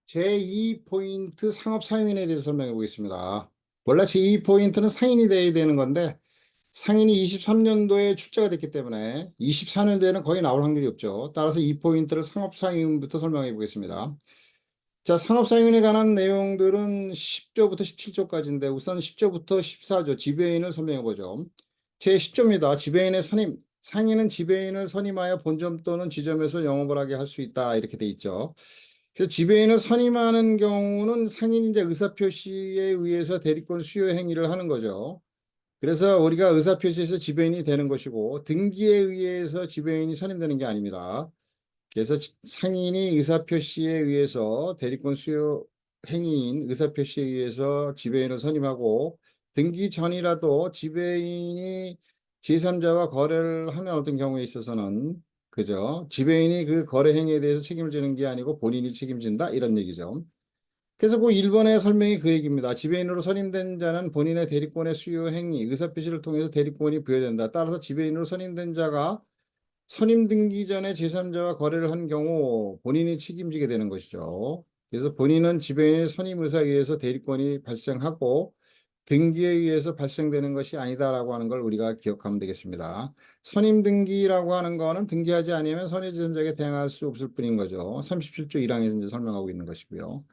제2포인트 상업 사용인에 대해서 설명해 보겠습니다. 원래 제2포인트는 상인이 돼야 되는 건데 상인이 23년도에 출제가 됐기 때문에 24년도에는 거의 나올 확률이 없죠. 따라서 2포인트를 상업 사용인부터 설명해 보겠습니다. 자, 상업 사용인에 관한 내용들은 10조부터 17조까지인데 우선 10조부터 14조 지배인을 설명해 보죠. 제10조입니다. 지배인의 선임. 상인은 지배인을 선임하여 본점 또는 지점에서 영업을 하게 할 수 있다. 이렇게 돼 있죠. 그래서 지배인을 선임하는 경우는 상인이 이제 의사표시에 의해서 대리권 수요 행위를 하는 거죠. 그래서 우리가 의사표시에서 지배인이 되는 것이고 등기에 의해서 지배인이 선임되는 게 아닙니다. 그래서 상인이 의사표시에 의해서 대리권 수요 행위인 의사표시에 의해서 지배인을 선임하고 등기 전이라도 지배인이 제3자와 거래를 하는 어떤 경우에 있어서는 그죠? 지배인이 그 거래 행위에 대해서 책임을 지는 게 아니고 본인이 책임진다 이런 얘기죠. 그래서 그 1번의 설명이 그 얘기입니다. 지배인으로 선임된 자는 본인의 대리권의 수요 행위, 의사표시를 통해서 대리권이 부여된다. 따라서 지배인으로 선임된 자가 선임 등기 전에 제3자와 거래를 한 경우 본인이 책임지게 되는 것이죠. 그래서 본인은 지배인의 선임 의사에 의해서 대리권이 발생하고 등기에 의해서 발생되는 것이 아니다라고 하는 걸 우리가 기억하면 되겠습니다. 선임 등기라고 하는 거는 등기하지 아니하면 선의지점자에게 대항할 수 없을 뿐인 거죠. 37조 1항에서 이제 설명하고 있는 것이고요.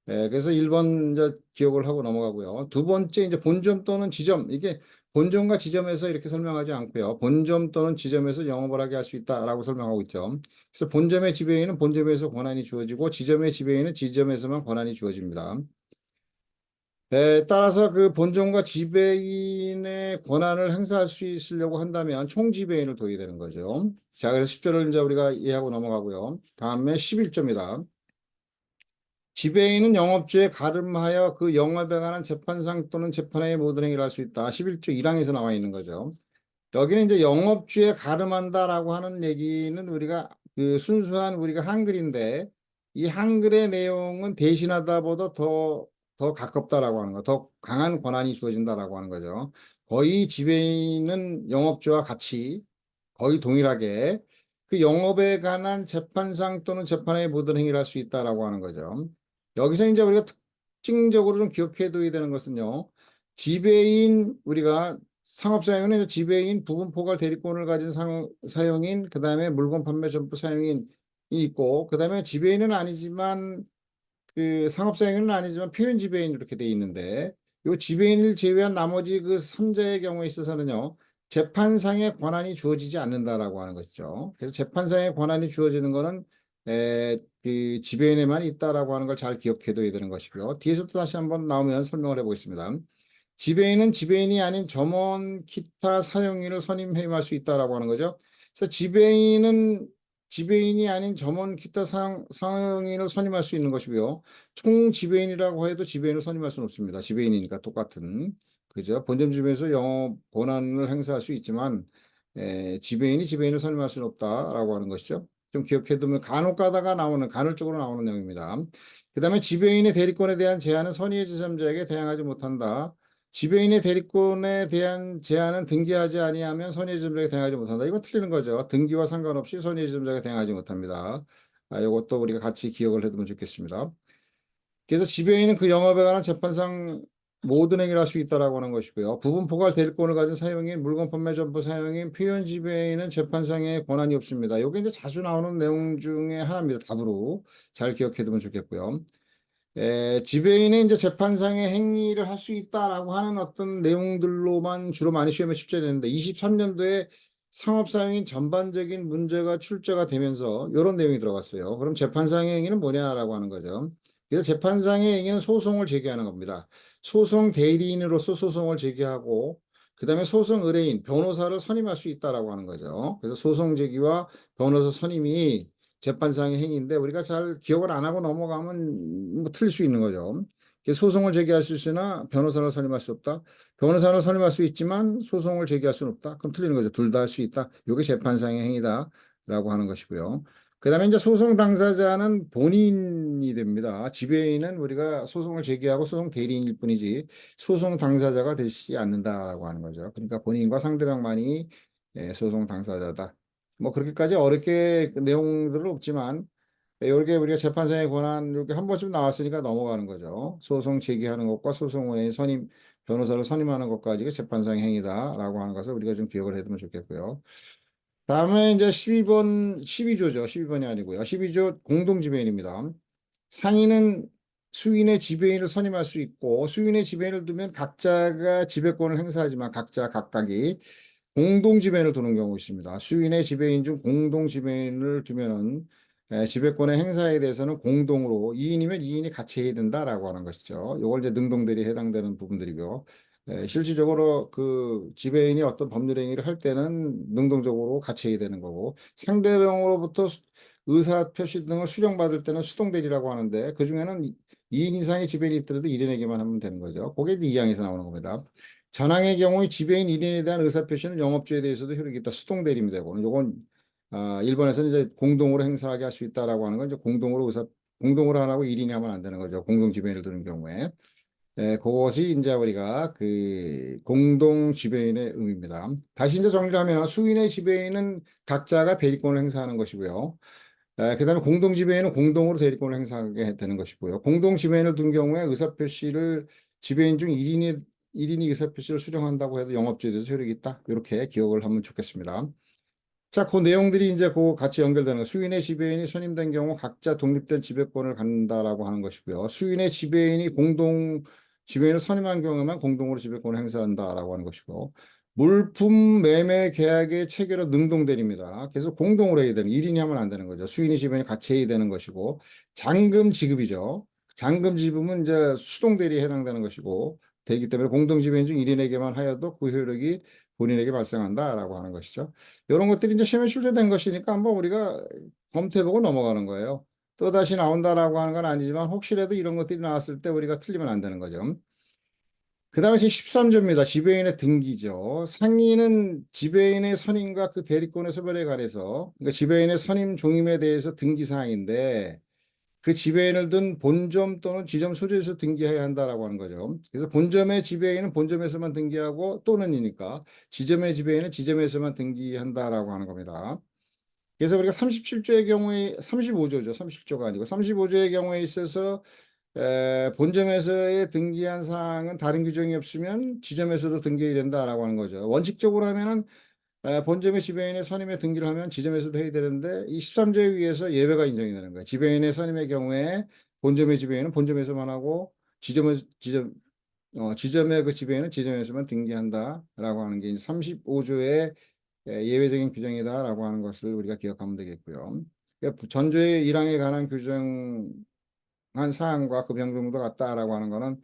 그래서 1번 이제 기억을 하고 넘어가고요. 두 번째 이제 본점 또는 지점. 이게 본점과 지점에서 이렇게 설명하지 않고요. 본점 또는 지점에서 영업을 하게 할 수 있다라고 설명하고 있죠. 그래서 본점의 지배인은 본점에서 권한이 주어지고 지점의 지배인은 지점에서만 권한이 주어집니다. 따라서 그 본점과 지배인의 권한을 행사할 수 있으려고 한다면 총지배인을 둬야 되는 거죠. 자, 그래서 10조를 이제 우리가 이해하고 넘어가고요. 다음에 11조입니다. 지배인은 영업주에 가름하여 그 영업에 관한 재판상 또는 재판의 모든 행위를 할 수 있다. 11조 1항에서 나와 있는 거죠. 여기는 이제 영업주에 가름한다라고 하는 얘기는 우리가 그 순수한 우리가 한글인데 이 한글의 내용은 대신하다보다 더 가깝다라고 하는 거, 더 강한 권한이 주어진다라고 하는 거죠. 거의 지배인은 영업주와 같이 거의 동일하게 그 영업에 관한 재판상 또는 재판의 모든 행위를 할 수 있다라고 하는 거죠. 여기서 이제 우리가 특징적으로 좀 기억해 둬야 되는 것은요. 지배인 우리가 상업사용은 지배인, 부분 포괄 대리권을 가진 사용인, 그 다음에 물건 판매 전부 사용인이 있고, 그 다음에 지배인은 아니지만 그 상업사용인은 아니지만 표현 지배인 이렇게 돼 있는데, 이 지배인을 제외한 나머지 그 3자의 경우에 있어서는요. 재판상의 권한이 주어지지 않는다라고 하는 것이죠. 그래서 재판상의 권한이 주어지는 거는 그 지배인에만 있다라고 하는 걸 잘 기억해둬야 되는 것이고요. 뒤에서도 다시 한번 나오면 설명을 해보겠습니다. 지배인은 지배인이 아닌 점원 기타 사용인을 선임 해임할 수 있다라고 하는 거죠. 그래서 지배인은 지배인이 아닌 점원 기타 사용인을 선임할 수 있는 것이고요. 총 지배인이라고 해도 지배인을 선임할 수는 없습니다. 지배인이니까 똑같은 그죠. 본점 지배에서 영업 권한을 행사할 수 있지만 지배인이 지배인을 선임할 수는 없다라고 하는 것이죠. 좀 기억해두면 간혹 가다가 나오는 간헐적으로 나오는 내용입니다. 그 다음에 지배인의 대리권에 대한 제한은 선의의 제3자에게 대항하지 못한다. 지배인의 대리권에 대한 제한은 등기하지 아니하면 선의의 제3자에게 대항하지 못한다. 이건 틀리는 거죠. 등기와 상관없이 선의의 제3자에게 대항하지 못합니다. 이것도 우리가 같이 기억을 해두면 좋겠습니다. 그래서 지배인은 그 영업에 관한 재판상 모든 행위를 할 수 있다라고 하는 것이고요. 부분 포괄 대리권을 가진 사용인, 물건 판매 전부 사용인, 표현 지배인은 재판상의 권한이 없습니다. 이게 이제 자주 나오는 내용 중에 하나입니다. 답으로 잘 기억해두면 좋겠고요. 지배인은 이제 재판상의 행위를 할 수 있다라고 하는 어떤 내용들로만 주로 많이 시험에 출제되는데 23년도에 상업사용인 전반적인 문제가 출제가 되면서 이런 내용이 들어갔어요. 그럼 재판상의 행위는 뭐냐라고 하는 거죠. 그래서 재판상의 행위는 소송을 제기하는 겁니다. 소송 대리인으로서 소송을 제기하고 그 다음에 소송 의뢰인, 변호사를 선임할 수 있다라고 하는 거죠. 그래서 소송 제기와 변호사 선임이 재판상의 행위인데 우리가 잘 기억을 안 하고 넘어가면 뭐 틀릴 수 있는 거죠. 소송을 제기할 수 있으나 변호사를 선임할 수 없다. 변호사를 선임할 수 있지만 소송을 제기할 수는 없다. 그럼 틀리는 거죠. 둘 다 할 수 있다. 이게 재판상의 행위다라고 하는 것이고요. 그다음에 이제 소송 당사자는 본인이 됩니다. 지배인은 우리가 소송을 제기하고 소송 대리인일 뿐이지 소송 당사자가 되지 않는다라고 하는 거죠. 그러니까 본인과 상대방만이 소송 당사자다. 뭐 그렇게까지 어렵게 그 내용들은 없지만 이렇게 우리가 재판상의 권한 이렇게 한 번쯤 나왔으니까 넘어가는 거죠. 소송 제기하는 것과 소송원의 선임 변호사를 선임하는 것까지가 재판상의 행위다라고 하는 것을 우리가 좀 기억을 해두면 좋겠고요. 다음에 이제 12조죠. 12번이 아니고요. 12조 공동지배인입니다. 상인은 수인의 지배인을 선임할 수 있고 수인의 지배인을 두면 각자가 지배권을 행사하지만 각자 각각이 공동 지배인을 두는 경우 있습니다. 수인의 지배인 중 공동 지배인을 두면은 지배권의 행사에 대해서는 공동으로 2인이면 2인이 같이 해야 된다라고 하는 것이죠. 이걸 이제 능동들이 해당되는 부분들이고요. 실질적으로 그 지배인이 어떤 법률 행위를 할 때는 능동적으로 같이 해야 되는 거고 상대방으로부터 의사 표시 등을 수령받을 때는 수동대리라고 하는데 그중에는 2인 이상의 지배인이 있더라도 1인에게만 하면 되는 거죠. 그게 2항에서 나오는 겁니다. 전항의 경우에 지배인 1인에 대한 의사 표시는 영업주에 대해서도 효력이 있다. 수동대리입니다. 이건 일본에서는 이제 공동으로 행사하게 할 수 있다라고 하는 건 이제 공동으로 안 하고 1인이 하면 안 되는 거죠. 공동 지배인을 두는 경우에. 그것이 이제 우리가 그 공동 지배인의 의미입니다. 다시 이제 정리하면 수인의 지배인은 각자가 대리권을 행사하는 것이고요. 그다음에 공동 지배인은 공동으로 대리권을 행사하게 되는 것이고요. 공동 지배인을 둔 경우에 의사표시를 지배인 중 1인이 의사표시를 수령한다고 해도 영업주에 대해서 효력이 있다. 이렇게 기억을 하면 좋겠습니다. 자, 그 내용들이 이제 그 같이 연결되는 거. 수인의 지배인이 선임된 경우 각자 독립된 지배권을 갖는다라고 하는 것이고요. 수인의 지배인이 공동 지배인을 선임한 경우에만 공동으로 지배권을 행사한다라고 하는 것이고, 물품 매매 계약의 체결은 능동대리입니다. 그래서 공동으로 해야 되는 1인이 하면 안 되는 거죠. 수인이 지배인이 같이 해야 되는 것이고, 잔금 지급이죠. 잔금 지급은 이제 수동대리에 해당되는 것이고, 되기 때문에 공동 지배인 중 1인에게만 하여도 그 효력이 본인에게 발생한다라고 하는 것이죠. 이런 것들이 이제 시험에 출제된 것이니까 한번 우리가 검토해보고 넘어가는 거예요. 또 다시 나온다라고 하는 건 아니지만 혹시라도 이런 것들이 나왔을 때 우리가 틀리면 안 되는 거죠. 그 다음에 제13조입니다. 지배인의 등기죠. 상인은 지배인의 선임과 그 대리권의 소멸에 관해서 그러니까 지배인의 선임 종임에 대해서 등기사항인데 그 지배인을 둔 본점 또는 지점 소재에서 등기해야 한다라고 하는 거죠. 그래서 본점의 지배인은 본점에서만 등기하고 또는이니까 지점의 지배인은 지점에서만 등기한다라고 하는 겁니다. 그래서 우리가 37조의 경우에 35조죠. 37조가 아니고 35조의 경우에 있어서 본점에서의 등기한 사항은 다른 규정이 없으면 지점에서도 등기해야 된다라고 하는 거죠. 원칙적으로 하면은 본점의 지배인의 선임에 등기를 하면 지점에서도 해야 되는데 이 13조에 의해서 예외가 인정이 되는 거예요. 지배인의 선임의 경우에 본점의 지배인은 본점에서만 하고 지점의 그 지배인은 지점에서만 등기한다라고 하는 게 35조의 예외적인 규정이다라고 하는 것을 우리가 기억하면 되겠고요. 그러니까 전조의 1항에 관한 규정한 사항과 그 변경도 같다라고 하는 거는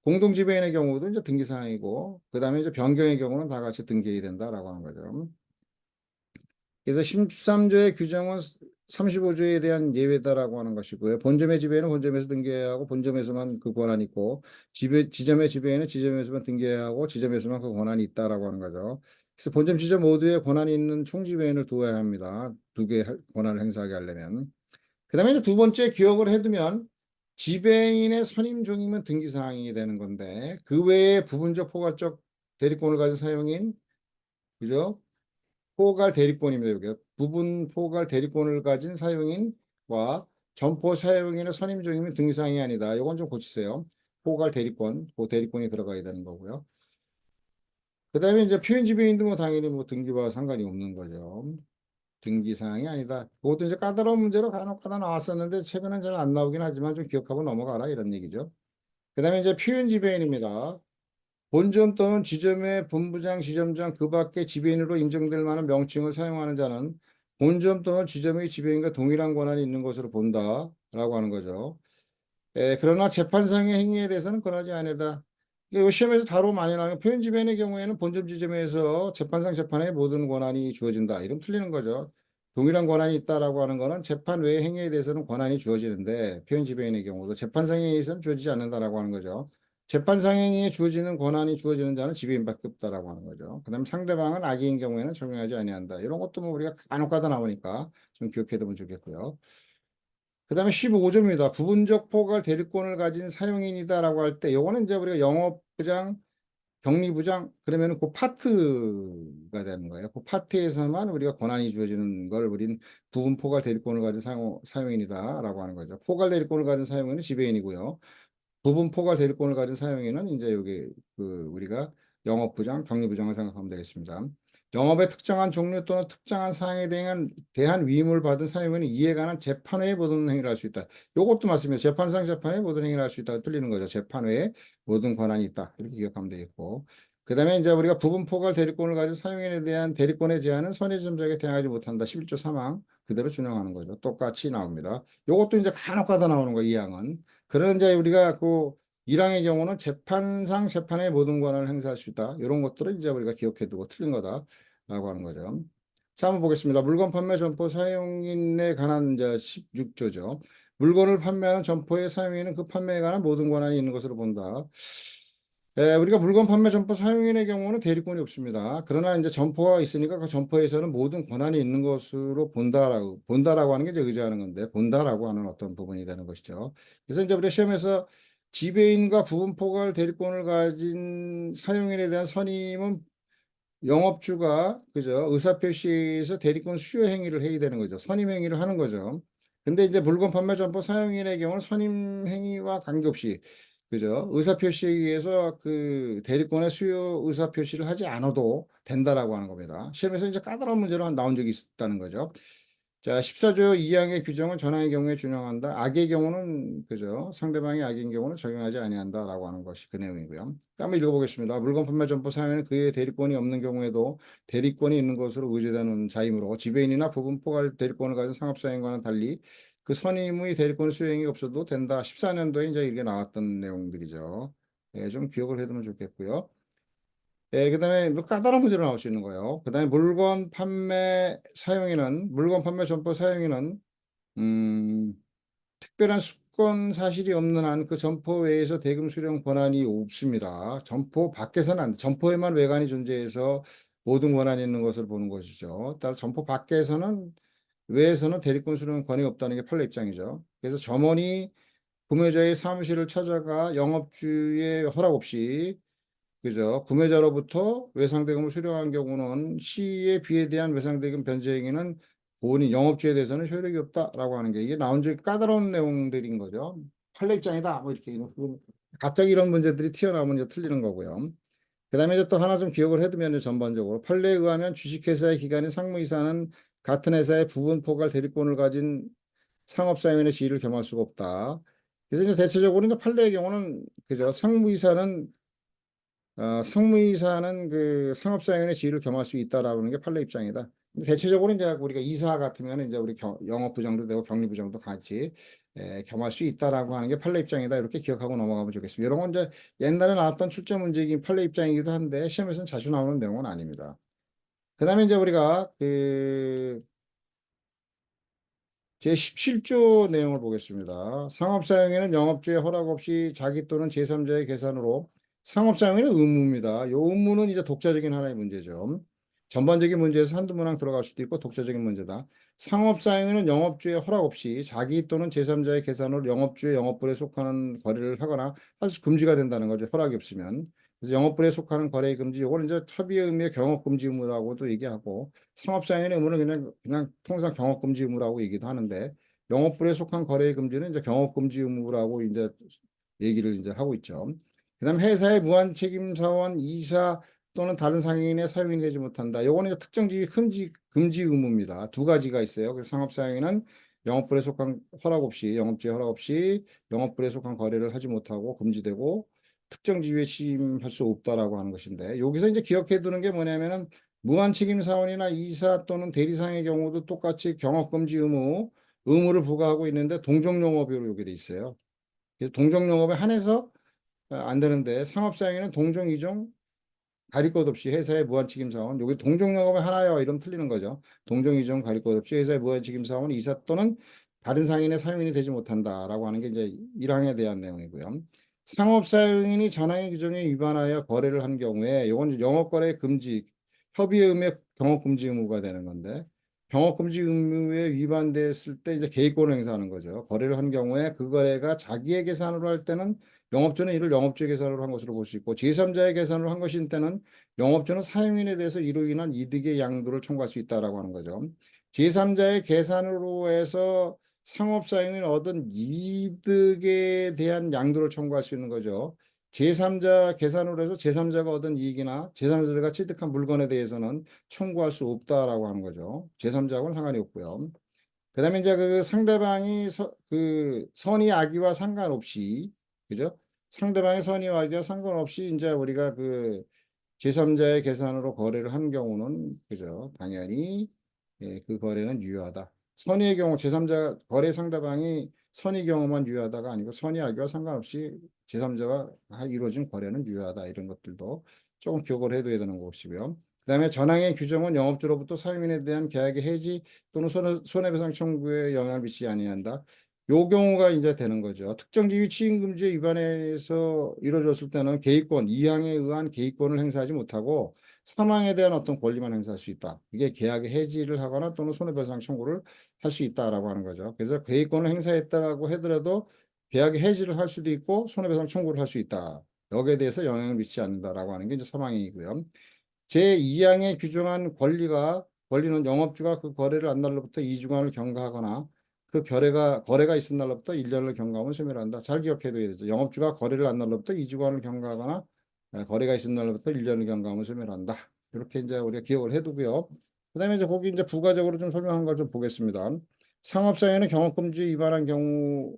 공동지배인의 경우도 이제 등기사항이고, 그 다음에 이제 변경의 경우는 다 같이 등기해야 된다라고 하는 거죠. 그래서 13조의 규정은 35조에 대한 예외다라고 하는 것이고요. 본점의 지배인은 본점에서 등기해야 하고 본점에서만 그 권한이 있고 지점의 지배인은 지점에서만 등기해야 하고 지점에서만 그 권한이 있다라고 하는 거죠. 그래서 본점 지점 모두에 권한이 있는 총지배인을 두어야 합니다. 두 개의 권한을 행사하게 하려면. 그다음에 이제 두 번째 기억을 해두면 지배인의 선임 중이면 등기사항이 되는 건데 그 외에 부분적 포괄적 대리권을 가진 사용인 그죠? 포괄 대리권입니다. 여기 부분 포괄 대리권을 가진 사용인과 점포 사용인의 선임 중이면 등기사항이 아니다. 이건 좀 고치세요. 포괄 대리권, 그 대리권이 들어가야 되는 거고요. 그 다음에 이제 표현 지배인도 뭐 당연히 뭐 등기와 상관이 없는 거죠. 등기사항이 아니다. 그것도 이제 까다로운 문제로 간혹 가다 나왔었는데 최근엔 잘 안 나오긴 하지만 좀 기억하고 넘어가라 이런 얘기죠. 그 다음에 이제 표현 지배인입니다. 본점 또는 지점의 본부장, 지점장 그 밖의 지배인으로 인정될 만한 명칭을 사용하는 자는 본점 또는 지점의 지배인과 동일한 권한이 있는 것으로 본다라고 하는 거죠. 그러나 재판상의 행위에 대해서는 권하지 아니다. 이거 시험에서 다루고 많이 나오는 표현 지배인의 경우에는 본점 지점에서 재판상 재판에 모든 권한이 주어진다. 이러면 틀리는 거죠. 동일한 권한이 있다라고 하는 거는 재판 외의 행위에 대해서는 권한이 주어지는데 표현 지배인의 경우도 재판상에 의해서는 주어지지 않는다라고 하는 거죠. 재판상행위에 주어지는 권한이 주어지는 자는 지배인밖에 없다라고 하는 거죠. 그다음에 상대방은 악의인 경우에는 적용하지 아니한다. 이런 것도 뭐 우리가 간혹 가다 나오니까 좀 기억해 두면 좋겠고요. 그다음에 15조입니다. 부분적 포괄 대리권을 가진 사용인이다라고 할 때, 요거는 이제 우리가 영업부장, 격리부장 그러면은 그 파트가 되는 거예요. 그 파트에서만 우리가 권한이 주어지는 걸 우린 부분 포괄 대리권을 가진 사용인이다라고 하는 거죠. 포괄 대리권을 가진 사용인은 지배인이고요. 부분 포괄 대리권을 가진 사용인은 이제 여기 그 우리가 영업부장, 격리부장을 생각하면 되겠습니다. 영업의 특정한 종류 또는 특정한 사항에 대한 위임을 받은 사용인은 이에 관한 재판회에 모든 행위를 할 수 있다. 이것도 맞습니다. 재판상 재판에 모든 행위를 할 수 있다가 틀리는 거죠. 재판회에 모든 권한이 있다. 이렇게 기억하면 되겠고. 그 다음에 이제 우리가 부분 포괄 대리권을 가진 사용인에 대한 대리권의 제한은 선의점적에 대항하지 못한다. 11조 3항 그대로 준용하는 거죠. 똑같이 나옵니다. 이것도 이제 간혹 가다 나오는 거예요. 이 항은. 그런 이제 우리가 그 1항의 경우는 재판상 재판의 모든 권한을 행사할 수 있다. 이런 것들을 이제 우리가 기억해 두고 틀린 거다라고 하는 거죠. 자, 한번 보겠습니다. 물건 판매 점포 사용인에 관한 이제 16조죠. 물건을 판매하는 점포의 사용인은 그 판매에 관한 모든 권한이 있는 것으로 본다. 우리가 물건 판매 점포 사용인의 경우는 대리권이 없습니다. 그러나 이제 점포가 있으니까 그 점포에서는 모든 권한이 있는 것으로 본다라고 하는 게 이제 의지하는 건데, 본다라고 하는 어떤 부분이 되는 것이죠. 그래서 이제 우리가 시험에서 지배인과 부분 포괄 대리권을 가진 사용인에 대한 선임은 영업주가 그죠 의사표시에서 대리권 수여 행위를 해야 되는 거죠. 선임 행위를 하는 거죠. 근데 이제 물건 판매 점포 사용인의 경우는 선임 행위와 관계없이 그죠 의사표시에 의해서 그 대리권의 수여 의사표시를 하지 않아도 된다라고 하는 겁니다. 시험에서 이제 까다로운 문제로 나온 적이 있다는 거죠. 자, 14조 2항의 규정은 전항의 경우에 준용한다. 악의 경우는 그죠? 상대방이 악인 경우는 적용하지 아니한다라고 하는 것이 그 내용이고요. 한번 읽어보겠습니다. 물건 판매 점포 사용에는 그의 대리권이 없는 경우에도 대리권이 있는 것으로 의제되는 자이므로 지배인이나 부분 포괄 대리권을 가진 상업사용과는 달리 그 선임의 대리권 수행이 없어도 된다. 14년도에 이제 이게 나왔던 내용들이죠. 예, 좀 기억을 해두면 좋겠고요. 그다음에 뭐 까다로운 문제로 나올 수 있는 거예요. 그다음에 물건 판매 점포 사용인은 특별한 수권 사실이 없는 한 그 점포 외에서 대금 수령 권한이 없습니다. 점포 밖에서는 안 돼. 점포에만 외관이 존재해서 모든 권한이 있는 것을 보는 것이죠. 따라 점포 밖에서는 외에서는 대리권 수령 권이 없다는 게 판례 입장이죠. 그래서 점원이 구매자의 사무실을 찾아가 영업주의 허락 없이 그죠? 구매자로부터 외상대금을 수령한 경우는 시의 비에 대한 외상대금 변제 행위는 본인 영업주에 대해서는 효력이 없다라고 하는 게 이게 나온 적이 까다로운 내용들인 거죠. 판례 입장이다. 뭐 이렇게 갑자기 이런 문제들이 튀어나오면 이제 틀리는 거고요. 그다음에 이제 또 하나 좀 기억을 해두면 전반적으로 판례에 의하면 주식회사의 기관인 상무이사는 같은 회사의 부분 포괄 대리권을 가진 상업사용인의 지위를 겸할 수가 없다. 그래서 이제 대체적으로 이제 판례의 경우는 그죠? 상무이사는 그 상업사용인의 지위를 겸할 수 있다라는 게 판례 입장이다. 근데 대체적으로 이제 우리가 이사 같으면 이제 우리 영업부장도 되고 격리부장도 같이 겸할 수 있다라고 하는 게 판례 입장이다. 이렇게 기억하고 넘어가면 좋겠습니다. 이런 건 이제 옛날에 나왔던 출제 문제이긴 판례 입장이기도 한데 시험에서는 자주 나오는 내용은 아닙니다. 그다음에 이제 우리가 그 제17조 내용을 보겠습니다. 상업사용에는 영업주의 허락 없이 자기 또는 제3자의 계산으로 상업사용에는 의무입니다. 이 의무는 이제 독자적인 하나의 문제죠. 전반적인 문제에서 한두 문항 들어갈 수도 있고 독자적인 문제다. 상업사용에는 영업주의 허락 없이 자기 또는 제3자의 계산으로 영업주의 영업불에 속하는 거래를 하거나 사실 금지가 된다는 거죠. 허락이 없으면. 그래서 영업불에 속하는 거래 금지, 이거는 이제 협의의 의미의 경업금지 의무라고도 얘기하고 상업사용의 의무는 그냥 통상 경업금지 의무라고 얘기도 하는데 영업불에 속한 거래 금지는 이제 경업금지 의무라고 이제 얘기를 이제 하고 있죠. 그다음 회사의 무한 책임 사원 이사 또는 다른 상인의 사용이 되지 못한다. 요거는 이제 특정 지위 금지 의무입니다. 두 가지가 있어요. 그래서 상업사용에는 영업불에 속한 허락 없이 영업주의 허락 없이 영업불에 속한 거래를 하지 못하고 금지되고 특정 지위에 취임할 수 없다라고 하는 것인데 여기서 이제 기억해 두는 게 뭐냐면은 무한 책임 사원이나 이사 또는 대리상의 경우도 똑같이 경업금지 의무를 부과하고 있는데 동종영업으로 여기 돼 있어요. 그래서 동종영업에 한해서 안 되는데 상업사용에는 동종, 이종 가릴 것 없이 회사의 무한책임 사원, 여기 동종영업의 하나요 이러면 틀리는 거죠. 동종, 이종 가릴 것 없이 회사의 무한책임 사원, 이사 또는 다른 상인의 사용인이 되지 못한다라고 하는 게 이제 1항에 대한 내용이고요. 상업사용인이 전항의 규정에 위반하여 거래를 한 경우에 이건 영업거래 금지, 협의의 의무의 경업금지 의무가 되는 건데 경업금지 의무에 위반됐을 때 이제 개입권을 행사하는 거죠. 거래를 한 경우에 그 거래가 자기의 계산으로 할 때는 영업주는 이를 영업주의 계산으로 한 것으로 볼 수 있고 제3자의 계산으로 한 것인 때는 영업주는 사용인에 대해서 이로 인한 이득의 양도를 청구할 수 있다라고 하는 거죠. 제3자의 계산으로 해서 상업사용인 얻은 이득에 대한 양도를 청구할 수 있는 거죠. 제3자 계산으로 해서 제3자가 얻은 이익이나 제3자가 취득한 물건에 대해서는 청구할 수 없다라고 하는 거죠. 제3자하고는 상관이 없고요. 그다음에 이제 그 상대방이 그 선의 악의와 상관없이 그죠? 상대방의 선의와 악의와 상관없이 이제 우리가 그 제3자의 계산으로 거래를 한 경우는 그죠? 당연히 그 거래는 유효하다. 선의의 경우 제3자 거래 상대방이 선의 경우만 유효하다가 아니고 선의 악의와 상관없이 제3자와 이루어진 거래는 유효하다. 이런 것들도 조금 기억을 해둬야 되는 것이고요. 그다음에 전항의 규정은 영업주로부터 사유인에 대한 계약의 해지 또는 손해배상 청구에 영향을 미치지 아니한다. 요 경우가 이제 되는 거죠. 특정 지위 취임금지에 위반해서 이루어졌을 때는 개입권, 이항에 의한 개입권을 행사하지 못하고 사망에 대한 어떤 권리만 행사할 수 있다. 이게 계약의 해지를 하거나 또는 손해배상 청구를 할 수 있다라고 하는 거죠. 그래서 개입권을 행사했다라고 하더라도 계약의 해지를 할 수도 있고 손해배상 청구를 할 수 있다. 여기에 대해서 영향을 미치지 않는다라고 하는 게 이제 사망이고요. 제2항에 규정한 권리는 영업주가 그 거래를 한 날로부터 2주간을 경과하거나 그 거래가 있은 날로부터 1년을 경과하면 소멸한다. 잘 기억해둬야 되죠. 영업주가 거래를 한 날로부터 2주간을 경과하거나 거래가 있은 날로부터 1년을 경과하면 소멸한다. 이렇게 이제 우리가 기억을 해두고요. 그다음에 이제 거기 이제 부가적으로 좀 설명한 걸 좀 보겠습니다. 상업사회는 경업금지 위반한 경우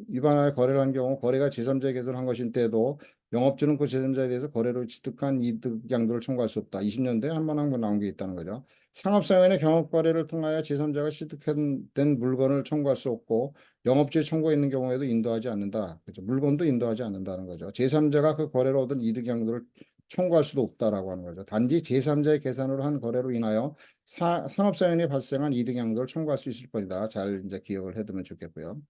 위반하여 거래를 한 경우 거래가 제3자에 개설한 것인 때에도 영업주는 그 제3자에 대해서 거래로 취득한 이득 양도를 청구할 수 없다. 20년대에 한 번 나온 게 있다는 거죠. 상업사회는 경업거래를 통하여 제3자가 취득된 물건을 청구할 수 없고 영업주의 청구가 있는 경우에도 인도하지 않는다. 그렇죠. 물건도 인도하지 않는다는 거죠. 제3자가 그 거래로 얻은 이득 양도를 청구할 수도 없다라고 하는 거죠. 단지 제3자의 계산으로 한 거래로 인하여 상업사연이 발생한 이득 양도를 청구할 수 있을 뿐이다. 잘 이제 기억을 해두면 좋겠고요.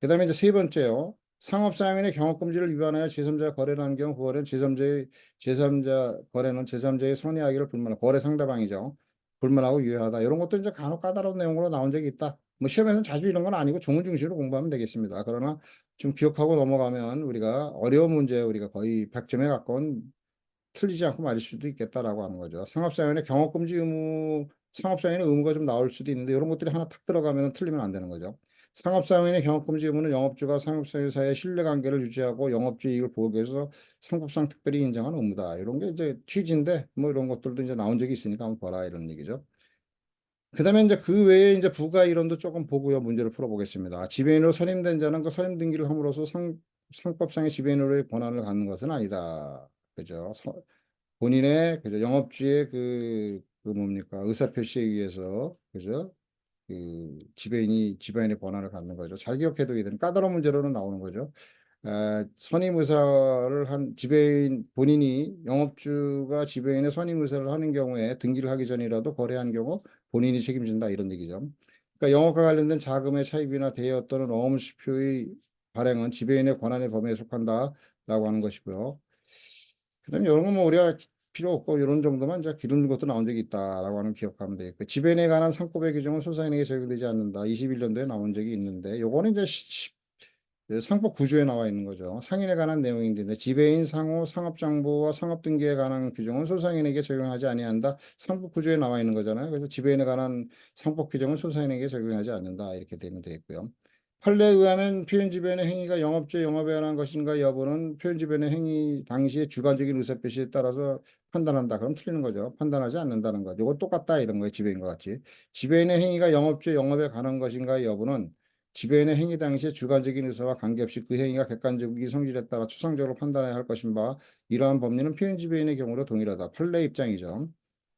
그다음에 이제 세 번째요. 상업사용인의 경업금지를 위반하여 제3자가 거래를 한 경우 그 거래는 제3자 거래는 제3자의 선의하기를 불문하고 거래 상대방이죠. 불문하고 유효하다. 이런 것도 이제 간혹 까다로운 내용으로 나온 적이 있다. 뭐 시험에서는 자주 이런 건 아니고 조문 중심으로 공부하면 되겠습니다. 그러나 좀 기억하고 넘어가면 우리가 어려운 문제 우리가 거의 100점에 가까운 틀리지 않고 말일 수도 있겠다라고 하는 거죠. 상업사연의 경업금지 의무, 상업사연의 의무가 좀 나올 수도 있는데 이런 것들이 하나 탁 들어가면 틀리면 안 되는 거죠. 상업사연의 경업금지 의무는 영업주가 상업사회사의 신뢰관계를 유지하고 영업주 이익을 보호하기 위해서 상법상 특별히 인정하는 의무다. 이런 게 이제 취지인데 뭐 이런 것들도 이제 나온 적이 있으니까 한번 봐라 이런 얘기죠. 그다음에 이제 그 외에 이제 부가 이론도 조금 보고요 문제를 풀어보겠습니다. 지배인으로 선임된 자는 그 선임 등기를 함으로써 상법상의 지배인으로의 권한을 갖는 것은 아니다. 그죠? 본인의 그죠 영업주의 그 뭡니까 의사표시에 의해서 그죠 그 지배인의 권한을 갖는 거죠. 잘 기억해둬야 되는 까다로운 문제로는 나오는 거죠. 선임 의사를 한 지배인 본인이 영업주가 지배인의 선임 의사를 하는 경우에 등기를 하기 전이라도 거래한 경우 본인이 책임진다 이런 얘기죠. 그러니까 영업과 관련된 자금의 차입이나 대여 또는 어음수표의 발행은 지배인의 권한의 범위에 속한다라고 하는 것이고요. 그다음에 이런 건뭐 우리가 필요 없고 이런 정도만 이제 기르는 것도 나온 적이 있다라고 하는 기억하면 되겠고 지배인에 관한 상법의 규정은 소사인에게 적용되지 않는다. 21년도에 나온 적이 있는데 요거는 이제 상법 구조에 나와 있는 거죠. 상인에 관한 내용인데 지배인 상호 상업정보와 상업등기에 관한 규정은 소상인에게 적용하지 아니한다. 상법 구조에 나와 있는 거잖아요. 그래서 지배인에 관한 상법 규정은 소상인에게 적용하지 않는다. 이렇게 되면 되겠고요. 판례에 의하면 표현지변의 행위가 영업주의 영업에 관한 것인가 여부는 표현지변의 행위 당시의 주관적인 의사표시에 따라서 판단한다. 그럼 틀리는 거죠. 판단하지 않는다는 거. 이거 똑같다 이런 거예요. 지배인과 같이. 지배인의 행위가 영업주의 영업에 관한 것인가 여부는 지배인의 행위 당시의 주관적인 의사와 관계없이 그 행위가 객관적인 성질에 따라 추상적으로 판단해야 할 것인 바 이러한 법리는 표현지배인의 경우로 동일하다. 판례 입장이죠.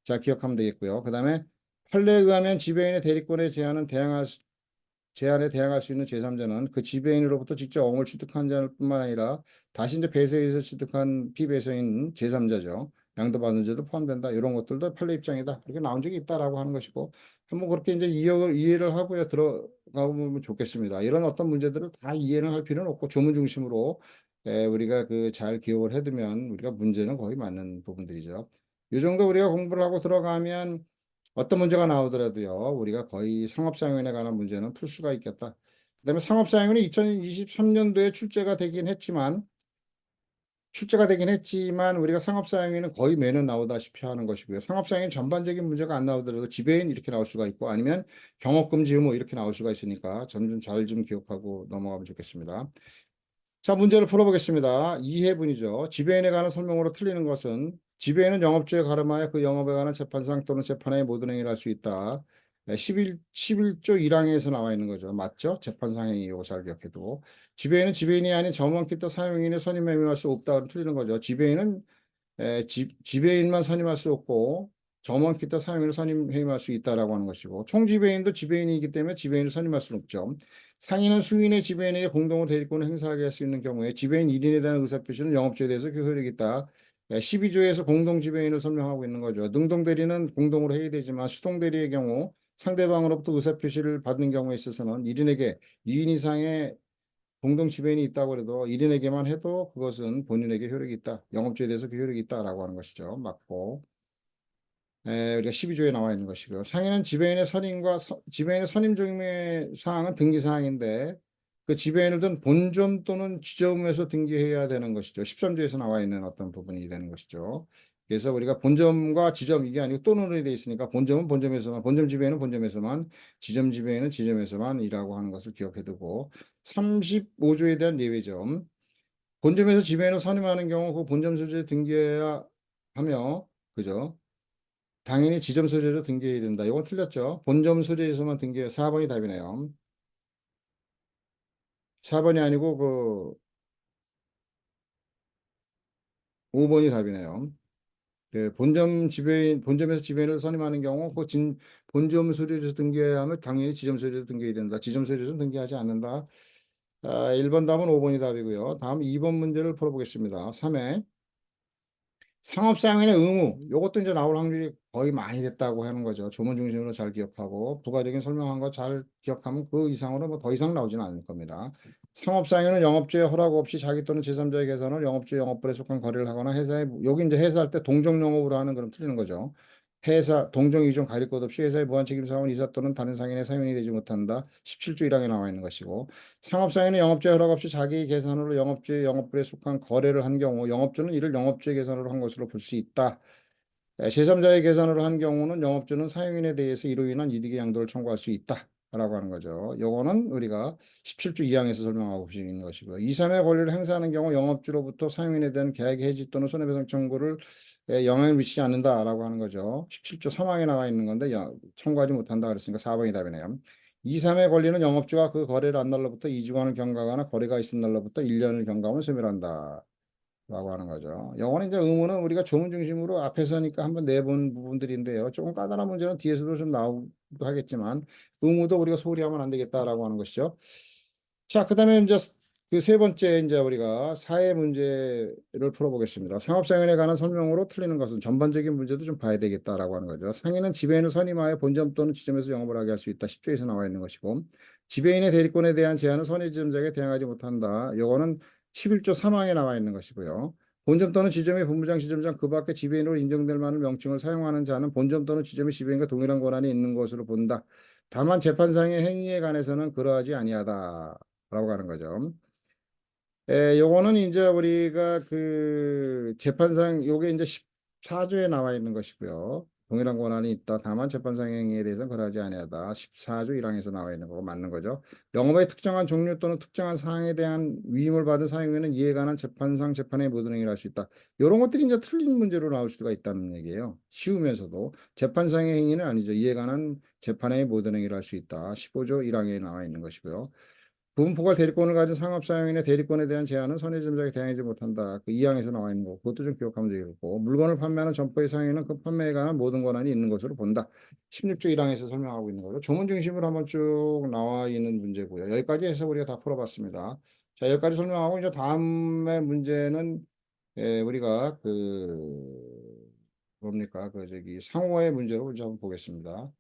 자 기억하면 되겠고요. 그 다음에 판례에 의하면 지배인의 대리권에 제한에 대항할 수 있는 제3자는 그 지배인으로부터 직접 어음을 취득한 자뿐만 아니라 다시 이제 배세에서 취득한 피배서인 제3자죠. 양도받은 자도 포함된다. 이런 것들도 판례 입장이다. 그렇게 나온 적이 있다라고 하는 것이고 한번 그렇게 이제 이해를 하고요 들어가 보면 좋겠습니다. 이런 어떤 문제들을 다 이해는 할 필요는 없고 조문 중심으로 우리가 그 잘 기억을 해두면 우리가 문제는 거의 맞는 부분들이죠. 이 정도 우리가 공부를 하고 들어가면 어떤 문제가 나오더라도요, 우리가 거의 상업사용인에 관한 문제는 풀 수가 있겠다. 그다음에 상업사용인이 2023년도에 출제가 되긴 했지만 우리가 상업사용인은 거의 매년 나오다시피 하는 것이고요. 상업사용인 전반적인 문제가 안 나오더라도 지배인 이렇게 나올 수가 있고 아니면 경업금지 의무 이렇게 나올 수가 있으니까 좀 잘 좀 기억하고 넘어가면 좋겠습니다. 자, 문제를 풀어보겠습니다. 2회분이죠. 지배인에 관한 설명으로 틀리는 것은 지배인은 영업주에 가름하여 그 영업에 관한 재판상 또는 재판의 모든 행위를 할 수 있다. 11조 1항에서 나와 있는 거죠. 맞죠? 재판상 행위 이거 잘 기억해도. 지배인은 지배인이 아닌 점원기 또 사용인의 선임에 임할 수 없다. 틀리는 거죠. 지배인은 지배인만 선임할 수 없고 점원 기타 사용인을 선임해임할 수 있다라고 하는 것이고 총지배인도 지배인이기 때문에 지배인을 선임할 수는 없죠. 상인은 수인의 지배인에게 공동으로 대리권을 행사하게 할 수 있는 경우에 지배인 1인에 대한 의사표시는 영업주에 대해서 효력이 있다. 12조에서 공동지배인을 설명하고 있는 거죠. 능동대리는 공동으로 해야 되지만 수동대리의 경우 상대방으로부터 의사표시를 받는 경우에 있어서는 1인에게 2인 이상의 공동 지배인이 있다고 해도 1인에게만 해도 그것은 본인에게 효력이 있다. 영업주에 대해서 그 효력이 있다라고 하는 것이죠. 맞고. 우리가 12조에 나와 있는 것이고요. 상해는 지배인의 선임 중의 사항은 등기 사항인데 그 지배인을 둔 본점 또는 지점에서 등기해야 되는 것이죠. 13조에서 나와 있는 어떤 부분이 되는 것이죠. 그래서 우리가 본점과 지점 이게 아니고 또는이 되어 있으니까 본점은 본점에서만, 본점 지배인은 본점에서만, 지점 지배인은 지점에서만이라고 하는 것을 기억해 두고 35조에 대한 예외점. 본점에서 지배인을 선임하는 경우 그 본점 소재에 등기해야 하며, 그죠? 당연히 지점 소재로 등기해야 된다. 이건 틀렸죠. 본점 소재에서만 등기해. 4번이 답이네요. 4번이 아니고 그 5번이 답이네요. 네, 본점에서 지배인을 선임하는 경우 본점 소재에서 등기해야 하면 당연히 지점 소재로 등기해야 된다. 지점 소재로 등기하지 않는다. 1번 답은 5번이 답이고요. 다음 2번 문제를 풀어보겠습니다. 3회. 상업상인의 의무, 이것도 이제 나올 확률이 거의 많이 됐다고 하는 거죠. 조문 중심으로 잘 기억하고, 부가적인 설명한 거 잘 기억하면 그 이상으로 뭐 더 이상 나오지는 않을 겁니다. 상업상인은 영업주의 허락 없이 자기 또는 제3자의 계산을 영업주 영업불에 속한 거래를 하거나 여기 이제 회사할 때 동종영업으로 하는 그럼 틀리는 거죠. 회사, 동종, 이종 가릴 것 없이 회사의 무한 책임 사원 이사 또는 다른 상인의 사용이 되지 못한다. 17조 1항에 나와 있는 것이고, 상업사에는 영업주의 허락 없이 자기 계산으로 영업주의 영업부에 속한 거래를 한 경우 영업주는 이를 영업주의 계산으로 한 것으로 볼 수 있다. 제3자의 계산으로 한 경우는 영업주는 사용인에 대해서 이로 인한 이득의 양도를 청구할 수 있다. 라고 하는 거죠. 요거는 우리가 17조 2항에서 설명하고 있는 것이고요. 2, 3의 권리를 행사하는 경우 영업주로부터 사용인에 대한 계약 해지 또는 손해배상 청구를 영향을 미치지 않는다라고 하는 거죠. 17조 3항에 나와 있는 건데 청구하지 못한다 그랬으니까 4번이 답이네요. 2, 3의 권리는 영업주가 그 거래를 한 날로부터 2주간을 경과하거나 거래가 있은 날로부터 1년을 경과하면 소멸한다. 라고 하는 거죠. 영어는 이제 의무는 우리가 조문 중심으로 앞에서니까 한번 내본 부분들인데요. 조금 까다로운 문제는 뒤에서도 좀 나오기도 하겠지만 의무도 우리가 소홀히 하면 안 되겠다라고 하는 것이죠. 자, 그다음에 이제 그 세 번째 이제 우리가 사회 문제를 풀어보겠습니다. 상업상인에 관한 설명으로 틀리는 것은 전반적인 문제도 좀 봐야 되겠다라고 하는 거죠. 상인은 지배인을 선임하여 본점 또는 지점에서 영업을 하게 할 수 있다. 10조에서 나와 있는 것이고 지배인의 대리권에 대한 제한은 선의지점자에게 대항하지 못한다. 요거는 11조 3항에 나와 있는 것이고요. 본점 또는 지점의 본부장, 지점장 그 밖에 지배인으로 인정될 만한 명칭을 사용하는 자는 본점 또는 지점의 지배인과 동일한 권한이 있는 것으로 본다. 다만 재판상의 행위에 관해서는 그러하지 아니하다. 라고 하는 거죠. 요거는 이제 우리가 그 재판상 요게 이제 14조에 나와 있는 것이고요. 동일한 권한이 있다. 다만 재판상 행위에 대해서는 그러하지 아니하다. 14조 1항에서 나와 있는 거고 맞는 거죠. 영업의 특정한 종류 또는 특정한 사항에 대한 위임을 받은 사용에는 이에 관한 재판상 재판의 모든 행위를 할 수 있다. 이런 것들이 이제 틀린 문제로 나올 수가 있다는 얘기예요. 쉬우면서도 재판상의 행위는 아니죠. 이에 관한 재판의 모든 행위를 할 수 있다. 15조 1항에 나와 있는 것이고요. 부분포괄 대리권을 가진 상업사용인의 대리권에 대한 제한은 선의점자에게 대항하지 못한다. 그 2항에서 나와 있는 거. 그것도 좀 기억하면 되겠고. 물건을 판매하는 점포의 상인은 그 판매에 관한 모든 권한이 있는 것으로 본다. 16조 1항에서 설명하고 있는 거죠. 조문 중심으로 한번 쭉 나와 있는 문제고요. 여기까지 해서 우리가 다 풀어봤습니다. 자, 여기까지 설명하고 이제 다음의 문제는 우리가 뭡니까? 그 저기 상호의 문제로 이제 한번 보겠습니다.